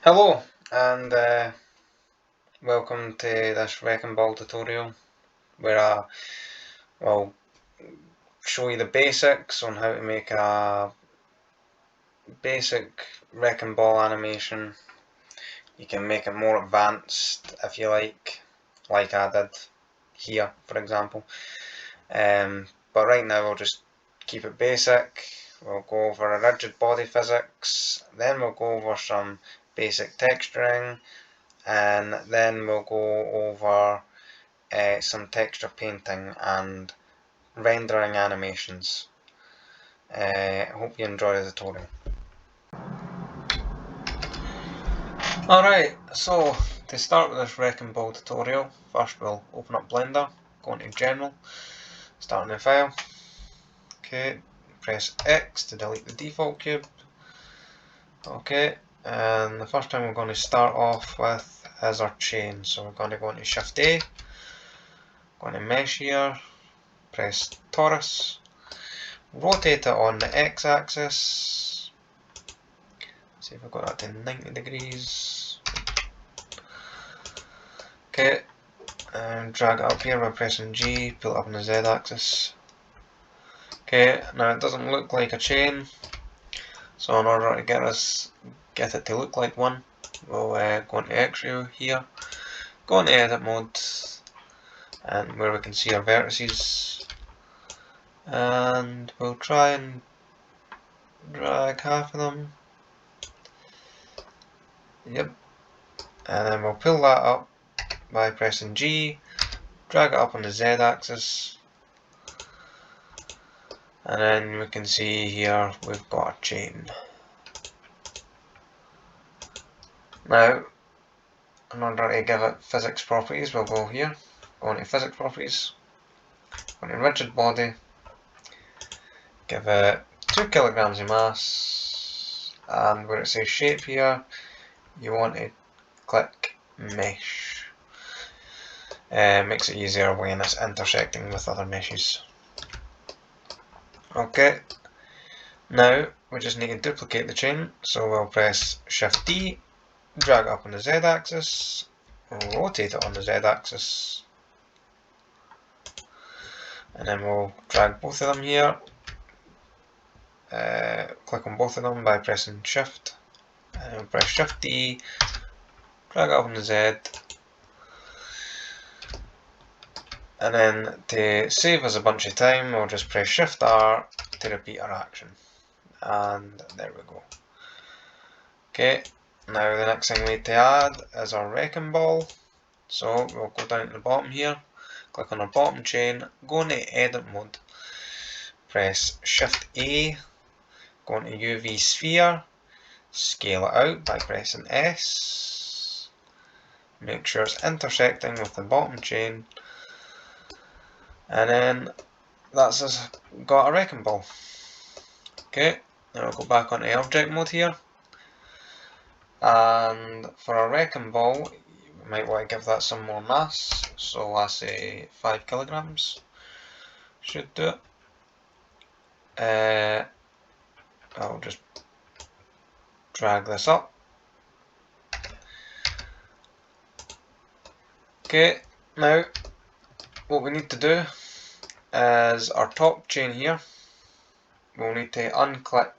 Hello and welcome to this wrecking ball tutorial where I will show you the basics on how to make a basic wrecking ball animation. You can make it more advanced if you like I did here for example. But right now we'll just keep it basic. We'll go over a rigid body physics, then we'll go over some basic texturing, and then we'll go over some texture painting and rendering animations. Hope you enjoy the tutorial. Alright, so to start with this wrecking ball tutorial, first we'll open up Blender, go into General, start a new file. Okay, press X to delete the default cube. Okay, and the first thing we're going to start off with is our chain. So we're going to go into Shift A, go into Mesh here, press Torus, rotate it on the X axis, see if I've got that to 90 degrees. Okay, and drag it up here by pressing G, pull it up on the Z axis. Okay, now it doesn't look like a chain, so in order to get it to look like one, we'll go into X-ray here, go into edit mode, and where we can see our vertices, and we'll try and drag half of them. Yep, and then we'll pull that up by pressing G, drag it up on the Z axis, and then we can see here we've got a chain. Now, in order to give it physics properties, we'll go here, go into physics properties, go into rigid body, give it 2 kilograms of mass, and where it says shape here, you want to click mesh. Makes it easier when it's intersecting with other meshes. Okay, now we just need to duplicate the chain, so we'll press Shift D, drag it up on the Z axis, rotate it on the Z axis, and then we'll drag both of them here, click on both of them by pressing Shift, and we'll press Shift D, drag it up on the Z, and then to save us a bunch of time we'll just press Shift R to repeat our action, and there we go. Okay, now the next thing we need to add is our wrecking ball, so we'll go down to the bottom here, click on our bottom chain, go into edit mode, press Shift A, go into UV sphere, scale it out by pressing S, make sure it's intersecting with the bottom chain, and then that's us got a wrecking ball. Okay, now we'll go back onto object mode here, and for our wrecking ball you might want to give that some more mass, so I say 5 kilograms should do it. I'll just drag this up. Okay, now what we need to do is our top chain here, we'll need to unclick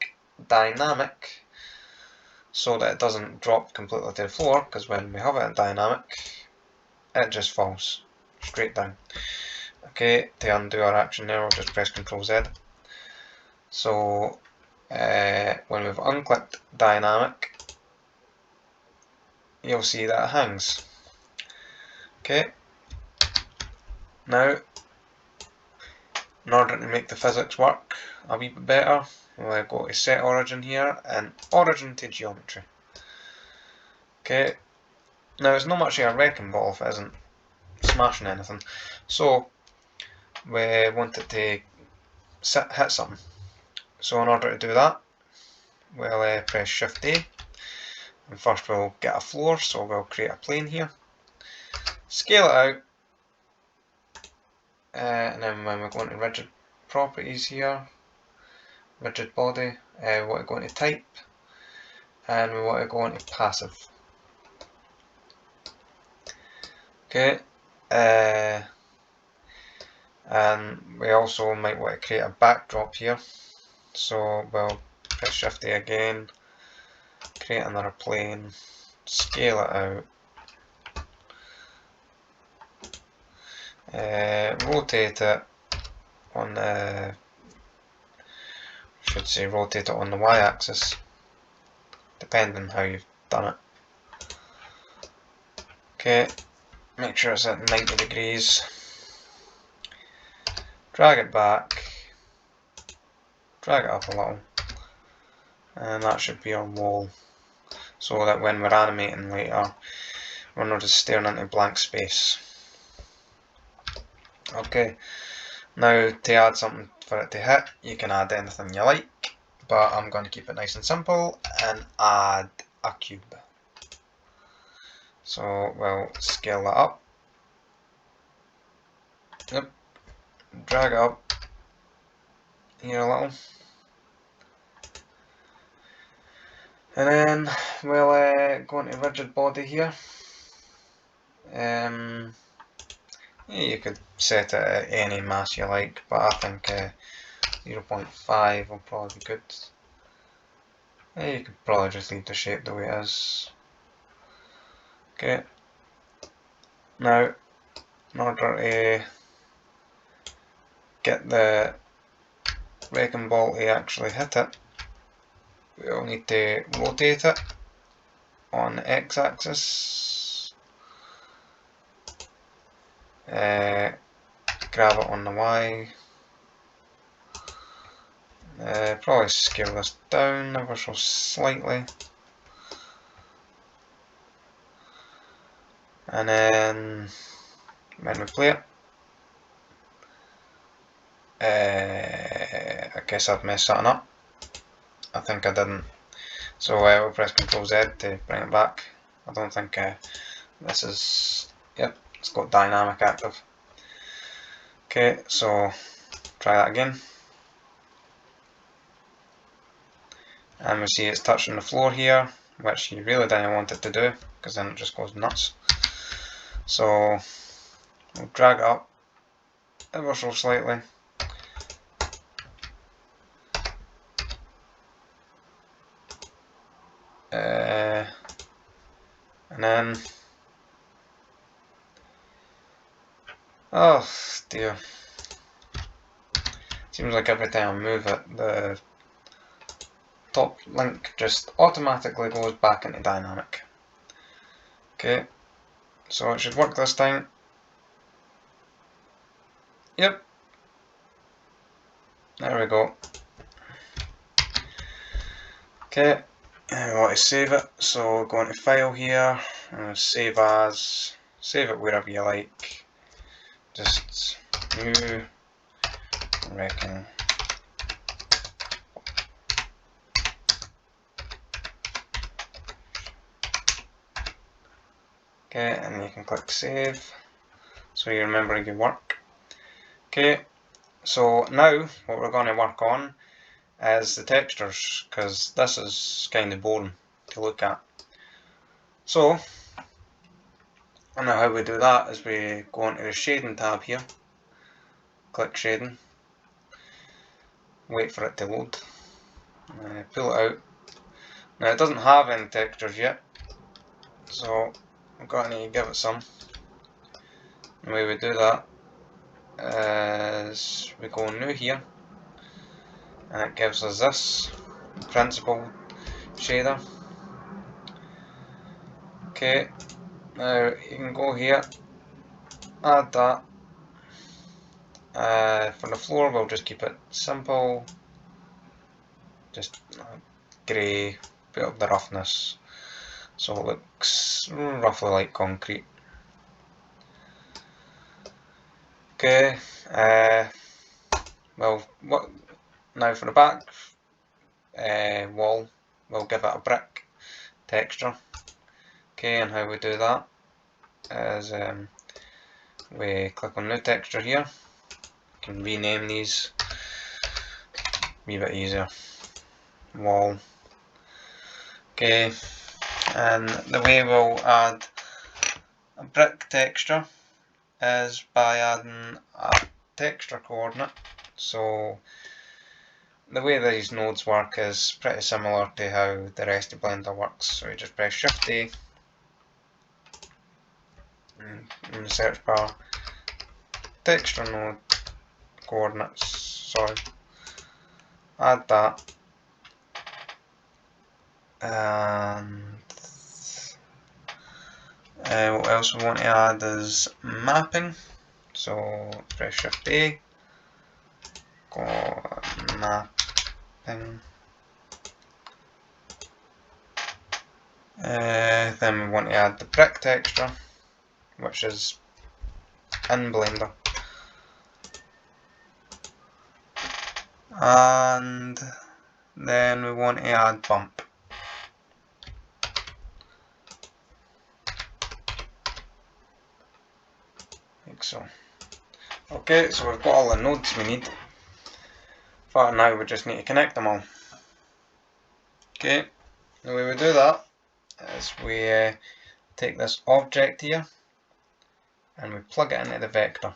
dynamic so that it doesn't drop completely to the floor, because when we have it in dynamic it just falls straight down. Okay, to undo our action there we'll just press Ctrl Z. So when we've unclicked dynamic you'll see that it hangs. Okay, now in order to make the physics work a wee bit better, we'll go to set origin here and origin to geometry. Okay, now it's not much of a wrecking ball if it isn't smashing anything, so we want it to hit something. So in order to do that, we'll press Shift A, and first we'll get a floor, so we'll create a plane here, scale it out, and then when we go into rigid properties here, rigid body, we want to go into type, and we want to go into passive. Okay, and we also might want to create a backdrop here. So we'll press Shift A again, create another plane, scale it out, rotate it on the, should say rotate it on the y-axis, depending how you've done it. Okay, make sure it's at 90 degrees. Drag it back, drag it up a little, and that should be our wall, so that when we're animating later, we're not just staring into blank space. Okay, now to add something for it to hit, you can add anything you like, but I'm going to keep it nice and simple and add a cube. So we'll scale that up. Yep, drag it up here a little. And then we'll go into rigid body here. Yeah, you could set it at any mass you like, but I think 0.5 will probably be good. You could probably just leave the shape the way it is. Okay. Now, in order to get the wrecking ball to actually hit it, we'll need to rotate it on the x-axis, grab it on the y, probably scale this down ever so slightly, and then when we play it, I guess I've messed something up. I think I didn't. So we'll press Ctrl Z to bring it back. I don't think this is, yep, it's got dynamic active. Okay, so try that again. And we see it's touching the floor here, which you really didn't want it to do, because then it just goes nuts. So we'll drag it up ever so slightly. And then, oh dear, seems like every time I move it, the top link just automatically goes back into dynamic. Okay, so it should work this time. Yep, there we go. Okay, I want to save it, so go into File here, save as, save it wherever you like, just new wreaking. Okay, and you can click save, so you remember your work. Okay, so now what we're going to work on is the textures, because this is kind of boring to look at. So, I know how we do that is we go into the shading tab here, click shading, wait for it to load, pull it out. Now it doesn't have any textures yet, so I'm going to give it some. The way we do that is we go new here, and it gives us this principal shader. Okay, now you can go here, add that. For the floor we'll just keep it simple, just grey, bit of the roughness, so it looks roughly like concrete. Okay, well, now for the back wall, we'll give it a brick texture. Okay, and how we do that is we click on new texture here. You can rename these, a wee bit easier. Wall. Okay, and the way we'll add a brick texture is by adding a texture coordinate. So the way these nodes work is pretty similar to how the rest of Blender works. So you just press Shift A in the search bar, texture node coordinates, sorry, add that, and what else we want to add is mapping. So press Shift A, go mapping. Then we want to add the brick texture, which is in Blender. And then we want to add bump. Like so. Okay, so we've got all the nodes we need. For now we just need to connect them all. Okay, the way we do that is we take this object here and we plug it into the vector.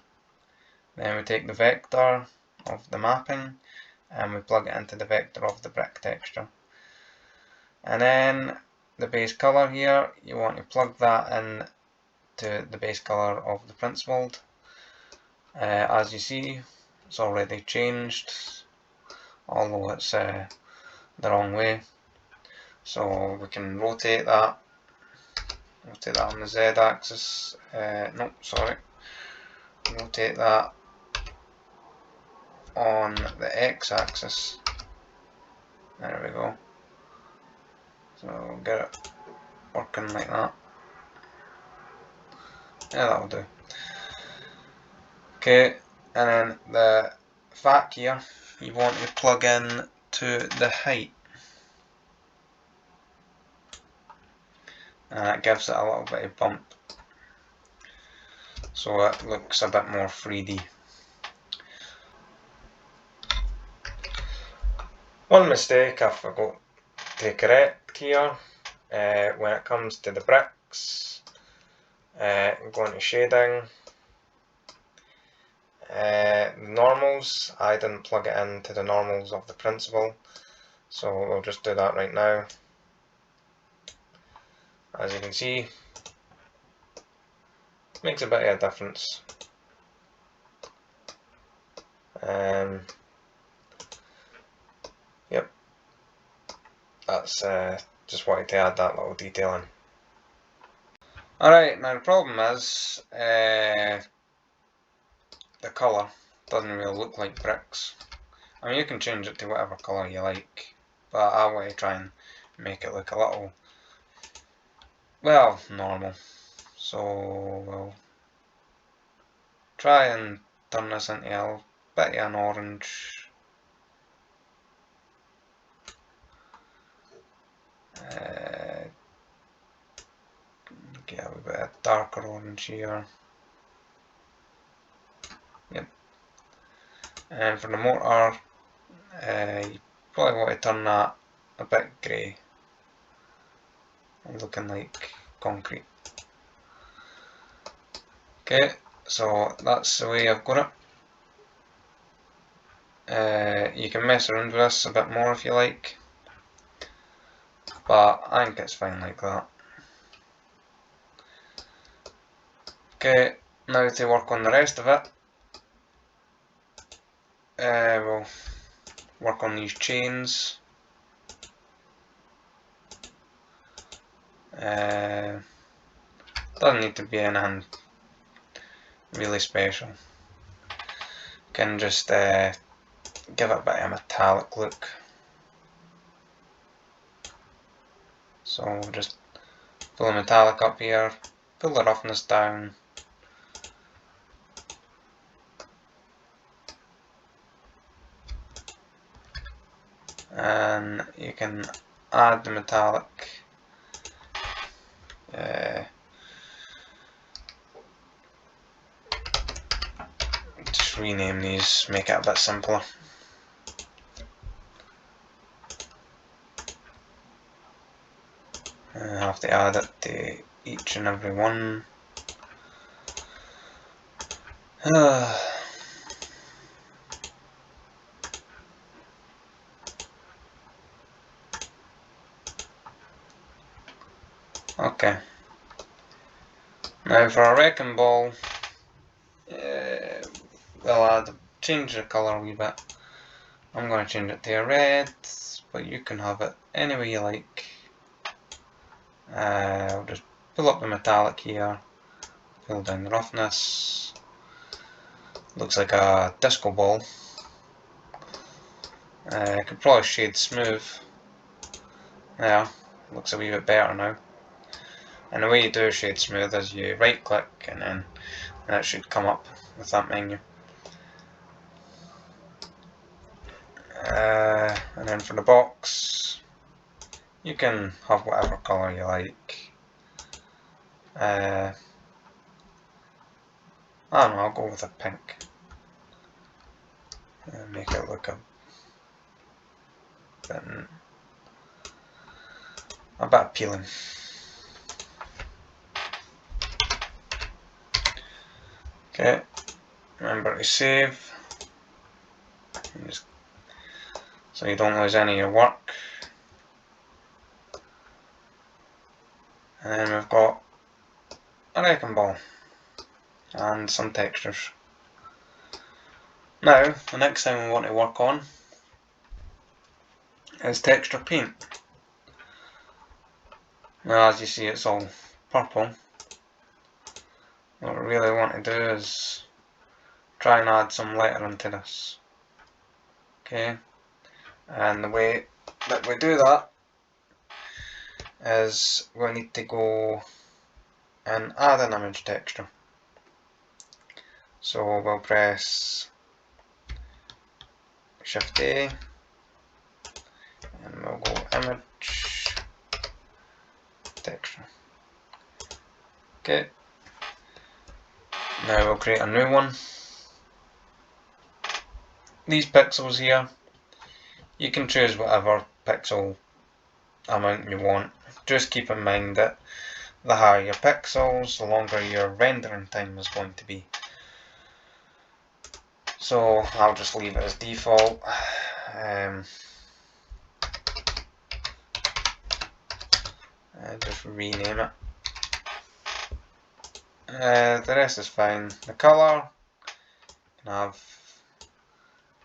Then we take the vector of the mapping and we plug it into the vector of the brick texture. And then the base color here, you want to plug that in to the base color of the principled. As you see, it's already changed, although it's the wrong way. So we can rotate that on the Z axis, no, sorry, rotate that on the X axis. There we go. So we'll get it working like that. Yeah, that'll do. Okay, and then the vac here, you want to plug in to the height. And that gives it a little bit of bump. So it looks a bit more 3D. One mistake I forgot to correct here, when it comes to the bricks, go into shading, normals, I didn't plug it into the normals of the principle, so we'll just do that right now. As you can see, makes a bit of a difference. Yep, that's just wanted to add that little detail in. Alright, now the problem is the colour doesn't really look like bricks. I mean, you can change it to whatever colour you like, but I want to try and make it look a little, well, normal. So we'll try and turn this into a bit of an orange. Get a wee bit of darker orange here. Yep. And for the motor, you probably want to turn that a bit grey, looking like concrete. Okay, so that's the way I've got it. You can mess around with this a bit more if you like, but I think it's fine like that. Okay, now to work on the rest of it, we'll work on these chains. Doesn't need to be anything really special. Can just give it a bit of a metallic look. So just pull the metallic up here, pull the roughness down. And you can add the metallic. Just rename these, make it a bit simpler. I have to add it to each and every one. Okay. Now for a wrecking ball, we'll change the colour a wee bit. I'm going to change it to a red, but you can have it any way you like. I'll just pull up the metallic here, pull down the roughness. Looks like a disco ball. I could probably shade smooth. Yeah, looks a wee bit better now. And the way you do shade smooth is you right click and then it should come up with that menu. And then for the box, you can have whatever colour you like. I don't know, I'll go with a pink. Make it look a bit appealing. Okay, remember to save, so you don't lose any of your work. And then we've got a wrecking ball and some textures. Now, the next thing we want to work on is texture paint. Now, as you see, it's all purple. What we really want to do is try and add some lettering to this. Okay, and the way that we do that is we need to go and add an image texture. So we'll press Shift A and we'll go image texture. Okay, now we'll create a new one. These pixels here, you can choose whatever pixel amount you want. Just keep in mind that the higher your pixels, the longer your rendering time is going to be. So I'll just leave it as default. Just rename it. The rest is fine. The colour, you can have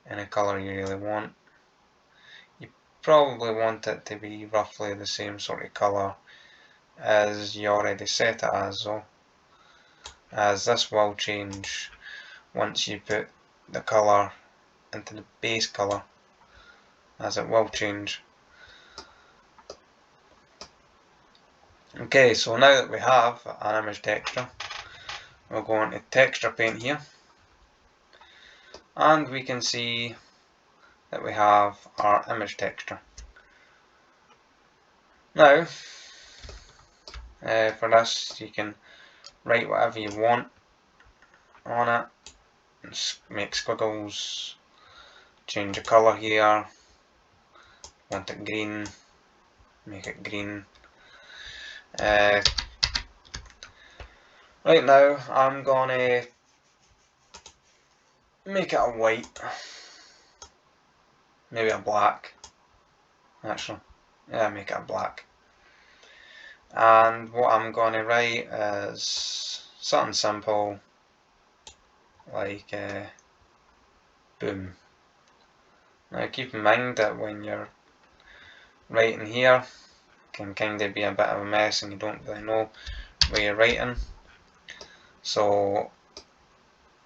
any colour you really want. You probably want it to be roughly the same sort of colour as you already set it as though, as this will change once you put the colour into the base colour, as it will change. Okay, so now that we have an image texture, we'll go into texture paint here, and we can see that we have our image texture. Now, for this you can write whatever you want on it, make squiggles, change the colour here, want it green, make it green. Right now I'm gonna make it a white, maybe a black, actually, yeah, make it a black. And what I'm gonna write is something simple like boom. Now keep in mind that when you're writing here, it can kind of be a bit of a mess and you don't really know where you're writing. So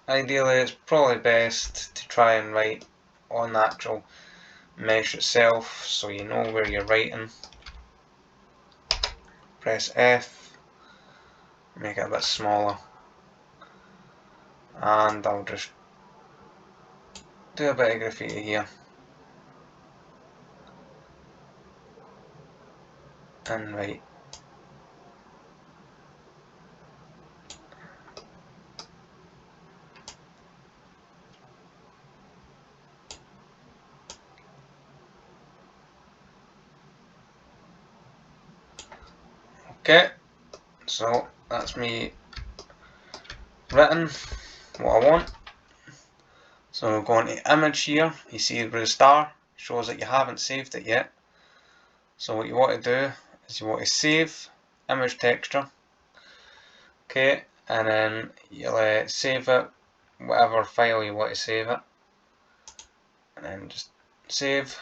ideally it's probably best to try and write on the actual mesh itself so you know where you're writing. Press F, make it a bit smaller, and I'll just do a bit of graffiti here and write. Okay, so that's me written what I want. So we'll go into image here, you see the blue star, shows that you haven't saved it yet. So what you want to do is you want to save image texture. Okay, and then you'll save it, whatever file you want to save it. And then just save.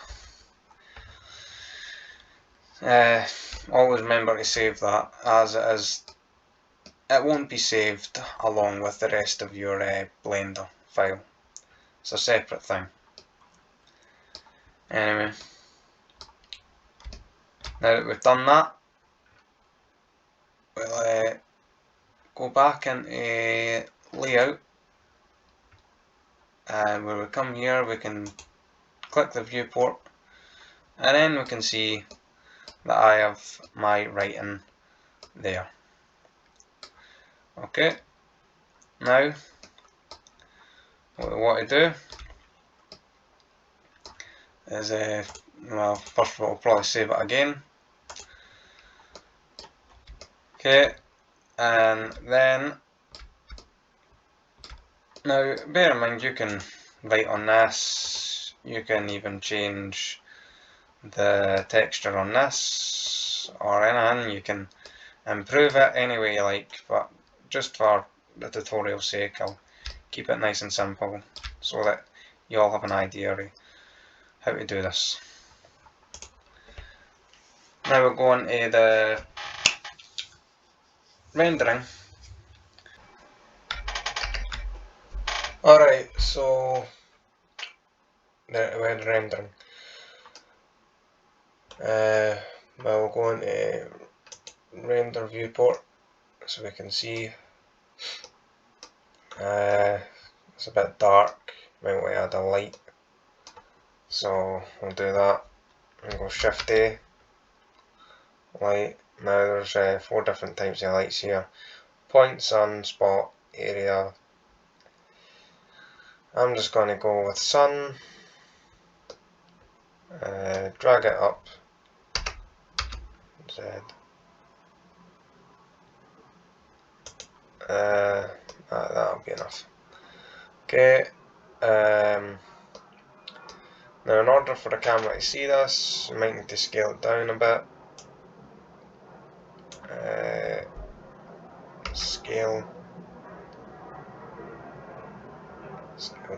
Always remember to save that, as it is. It won't be saved along with the rest of your Blender file. It's a separate thing. Anyway, now that we've done that, we'll go back into layout, and when we come here we can click the viewport, and then we can see that I have my writing there. Okay, now what we want to do is, well, first of all, we'll probably save it again. Okay, and then, now bear in mind you can write on this, you can even change the texture on this or anything, you can improve it any way you like, but just for the tutorial's sake I'll keep it nice and simple so that you all have an idea of how to do this. Now we'll go into the rendering. Alright, so we're rendering. We'll go into render viewport so we can see. It's a bit dark, might want to add a light, so we'll do that and go Shift A, light. Now there's 4 different types of lights here: point, sun, spot, area. I'm just going to go with sun, drag it up, Z. That'll be enough. Okay, now in order for the camera to see this, you might need to scale it down a bit. Scale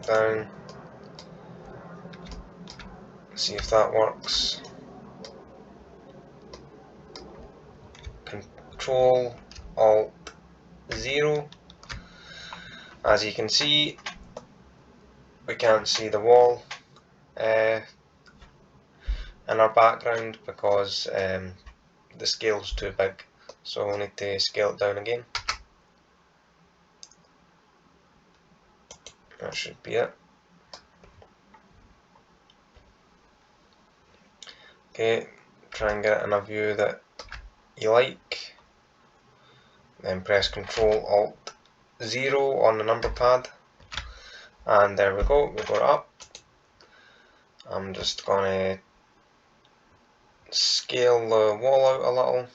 down, see if that works. Control Alt 0. As you can see, we can't see the wall in our background because the scale's too big, so we'll need to scale it down again. That should be it. Okay, try and get it in a view that you like, then press Control Alt 0 on the number pad, and there we go, we got it up. I'm just going to scale the wall out a little,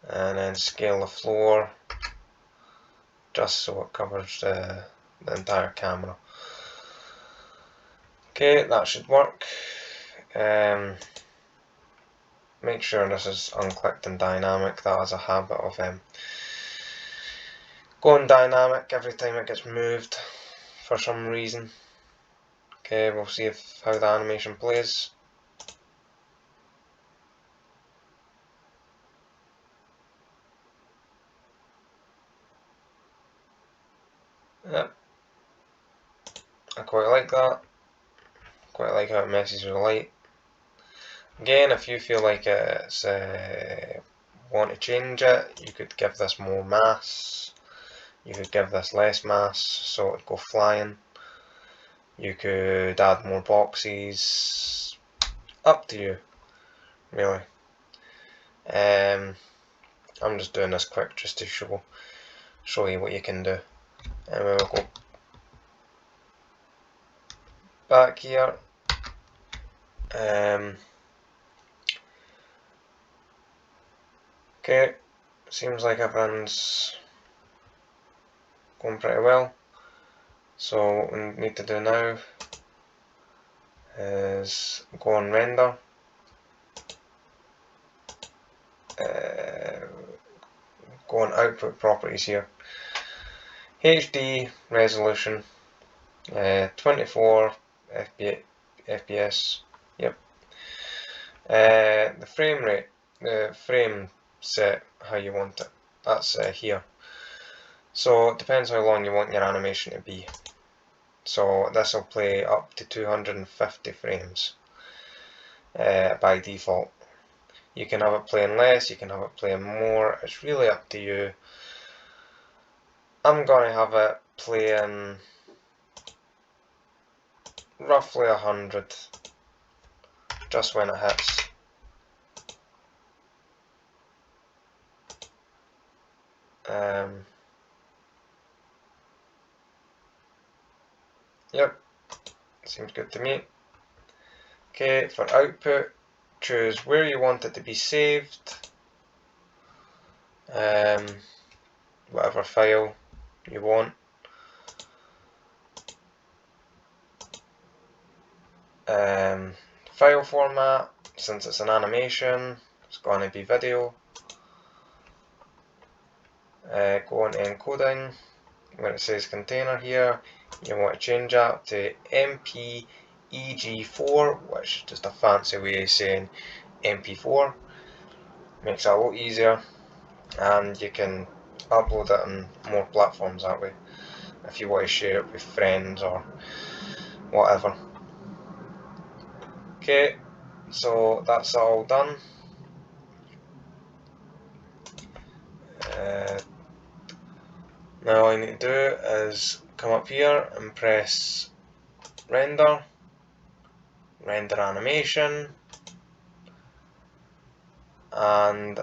and then scale the floor just so it covers the entire camera. Okay, that should work. Make sure this is unclicked and dynamic. That has a habit of going dynamic every time it gets moved for some reason. Okay, we'll see how the animation plays. Yep, I quite like that. Quite like how it messes with the light. Again, if you feel like it's want to change it, you could give this more mass. You could give this less mass so it would go flying. You could add more boxes. Up to you, really. I'm just doing this quick just to show you what you can do. And we'll go back here. Okay, seems like everything's going pretty well. So what we need to do now is go on render, go on output properties here, HD resolution, 24 FPS, yep. The frame rate, the frame set how you want it, that's here. So it depends how long you want your animation to be. So this will play up to 250 frames by default. You can have it playing less, you can have it playing more, it's really up to you. I'm going to have it playing roughly 100 just when it hits. Yep, seems good to me. Okay, for output, choose where you want it to be saved, whatever file you want. File format, since it's an animation, it's going to be video. Go on encoding, where it says container here, you want to change that to MPEG4, which is just a fancy way of saying MP4. Makes it a lot easier, and you can upload it on more platforms that way if you want to share it with friends or whatever. Okay, so that's all done. Now all you need to do is come up here and press render, render animation, and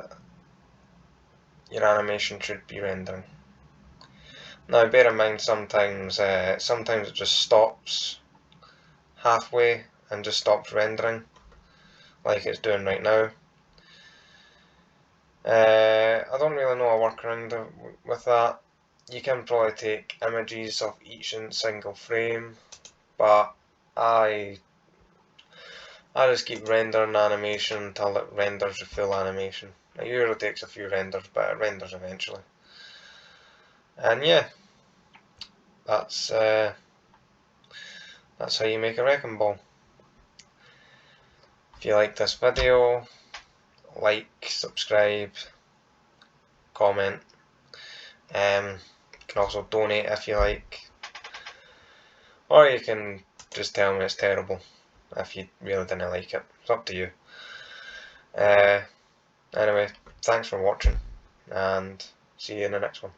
your animation should be rendering. Now bear in mind sometimes it just stops halfway and just stops rendering, like it's doing right now. I don't really know a workaround with that. You can probably take images of each single frame, but I just keep rendering animation until it renders the full animation. It usually takes a few renders, but it renders eventually. And yeah, that's how you make a wrecking ball. If you like this video, like, subscribe, comment. You can also donate if you like, or you can just tell me it's terrible if you really didn't like it. It's up to you. Anyway, thanks for watching, and see you in the next one.